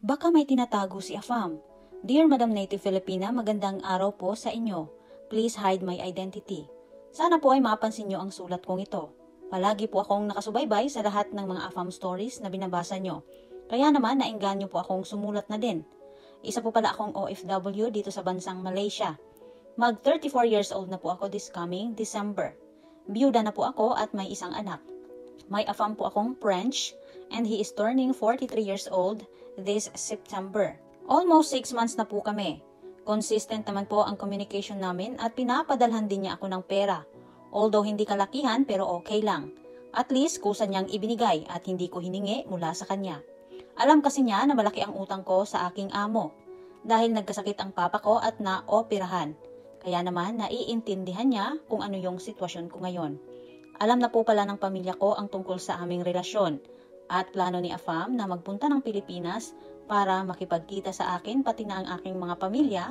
Baka may tinatago si Afam. Dear Madam Native Filipina, magandang araw po sa inyo. Please hide my identity. Sana po ay mapansin nyo ang sulat kong ito. Palagi po akong nakasubaybay sa lahat ng mga Afam stories na binabasa nyo. Kaya naman naengganyo po akong sumulat na din. Isa po pala akong OFW dito sa bansang Malaysia. Mag 34 years old na po ako this coming December. Biyuda na po ako at may isang anak. May Afam po akong French and he is turning 43 years old this September. Almost 6 months na po kami. Consistent naman po ang communication namin at pinapadalhan din niya ako ng pera. Although hindi kalakihan pero okay lang. At least kusa niyang ibinigay at hindi ko hiningi mula sa kanya. Alam kasi niya na malaki ang utang ko sa aking amo. Dahil nagkasakit ang papa ko at naoperahan. Kaya naman naiintindihan niya kung ano yung sitwasyon ko ngayon. Alam na po pala ng pamilya ko ang tungkol sa aming relasyon. At plano ni Afam na magpunta ng Pilipinas para makipagkita sa akin pati na ang aking mga pamilya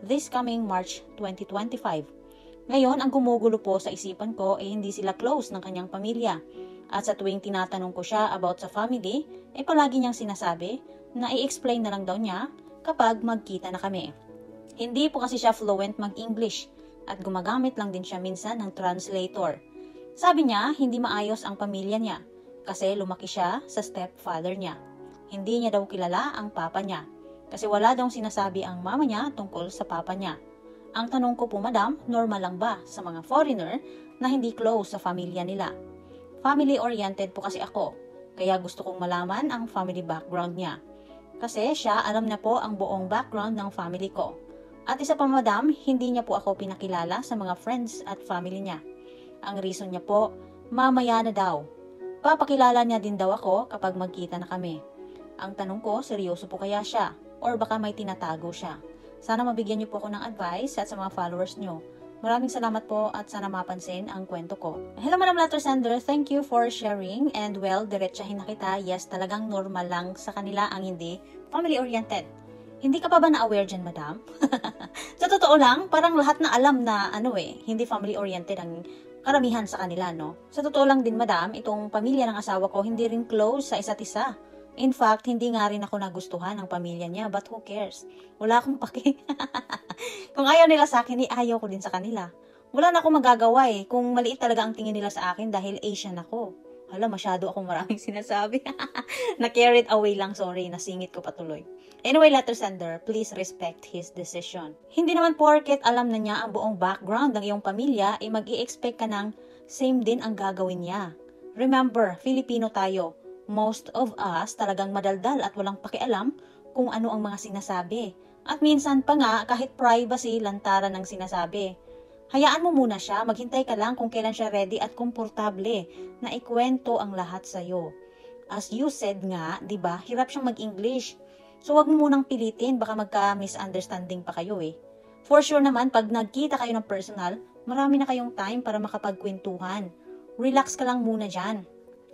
this coming March 2025. Ngayon, ang gumugulo po sa isipan ko ay hindi sila close ng kanyang pamilya. At sa tuwing tinatanong ko siya about sa family, ay palagi niyang sinasabi na i-explain na lang daw niya kapag magkita na kami. Hindi po kasi siya fluent mag-English at gumagamit lang din siya minsan ng translator. Sabi niya, hindi maayos ang pamilya niya kasi lumaki siya sa stepfather niya. Hindi niya daw kilala ang papa niya kasi wala daw sinasabi ang mama niya tungkol sa papa niya. Ang tanong ko po, madam, normal lang ba sa mga foreigner na hindi close sa pamilya nila? Family-oriented po kasi ako, kaya gusto kong malaman ang family background niya. Kasi siya alam na po ang buong background ng family ko. At isa pa, madam, hindi niya po ako pinakilala sa mga friends at family niya. Ang reason niya po, mamaya na daw. Papakilala niya din daw ako kapag magkita na kami. Ang tanong ko, seryoso po kaya siya? Or baka may tinatago siya? Sana mabigyan niyo po ako ng advice at sa mga followers niyo. Maraming salamat po at sana mapansin ang kwento ko. Hello Madam Letter Sender, thank you for sharing and well, diretsahin na kita. Yes, talagang normal lang sa kanila ang hindi family-oriented. Hindi ka pa ba na-aware dyan, madam? Sa totoo lang, parang lahat na alam na hindi family-oriented ang karamihan sa kanila, no? Sa totoo lang din, madam, itong pamilya ng asawa ko hindi rin close sa isa't isa. In fact, hindi nga rin ako nagustuhan ng pamilya niya, but who cares? Wala akong pake. Kung ayaw nila sa akin, ayaw ko din sa kanila. Wala na akong magagawa kung maliit talaga ang tingin nila sa akin dahil Asian ako. Hala, masyado akong maraming sinasabi. Na-carried away lang, sorry, nasingit ko patuloy. Anyway, letter sender, please respect his decision. Hindi naman porket alam na niya ang buong background ng iyong pamilya, mag-i-expect ka ng same din ang gagawin niya. Remember, Filipino tayo. Most of us talagang madaldal at walang pakialam kung ano ang mga sinasabi. At minsan pa nga, kahit privacy, lantaran ng sinasabi. Hayaan mo muna siya, maghintay ka lang kung kailan siya ready at komportable na ikwento ang lahat sa'yo. As you said nga, diba, hirap siyang mag-English. So wag mo munang pilitin, baka magka-misunderstanding pa kayo For sure naman, pag nagkita kayo ng personal, marami na kayong time para makapagkwentuhan. Relax ka lang muna dyan.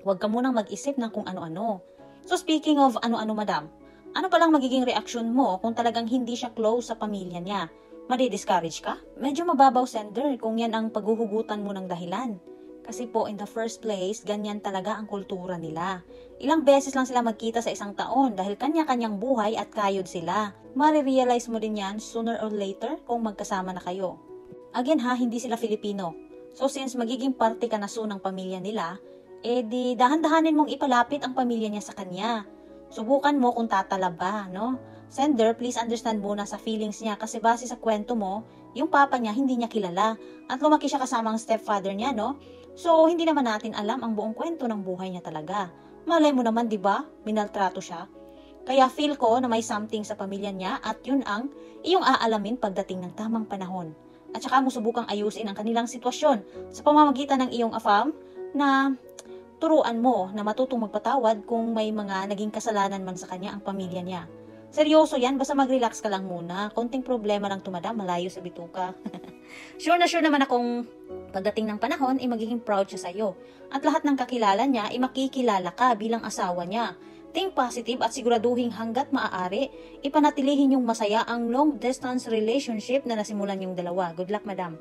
Huwag ka munang mag-isip ng kung ano-ano. So speaking of ano-ano, madam, ano palang magiging reaksyon mo kung talagang hindi siya close sa pamilya niya? Madi-discourage ka? Medyo mababaw, sender, kung yan ang paghuhugutan mo ng dahilan. Kasi po, in the first place, ganyan talaga ang kultura nila. Ilang beses lang sila magkita sa isang taon dahil kanya-kanyang buhay at kayod sila. Marirealize mo din yan sooner or later kung magkasama na kayo. Again hindi sila Filipino. So since magiging parte ka na soon ng pamilya nila, di dahan-dahanin mong ipalapit ang pamilya niya sa kanya. Subukan mo kung tatalab ba, no? Sender, please understand muna sa feelings niya kasi base sa kwento mo, yung papa niya hindi niya kilala at lumaki siya kasama ang stepfather niya, no? So, hindi naman natin alam ang buong kwento ng buhay niya talaga. Malay mo naman, di ba? Minaltrato siya. Kaya feel ko na may something sa pamilya niya at yun ang iyong aalamin pagdating ng tamang panahon. At saka mo subukang ayusin ang kanilang sitwasyon sa pamamagitan ng iyong afam na turuan mo na matutong magpatawad kung may mga naging kasalanan man sa kanya ang pamilya niya. Seryoso yan, basta mag-relax ka lang muna. Konting problema lang tumadam, malayo sa bituka. Sure naman akong pagdating ng panahon, magiging proud siya sa'yo. At lahat ng kakilala niya, makikilala ka bilang asawa niya. Think positive at siguraduhin hanggat maaari, ipanatilihin yung masaya ang long-distance relationship na nasimulan yung dalawa. Good luck, madam.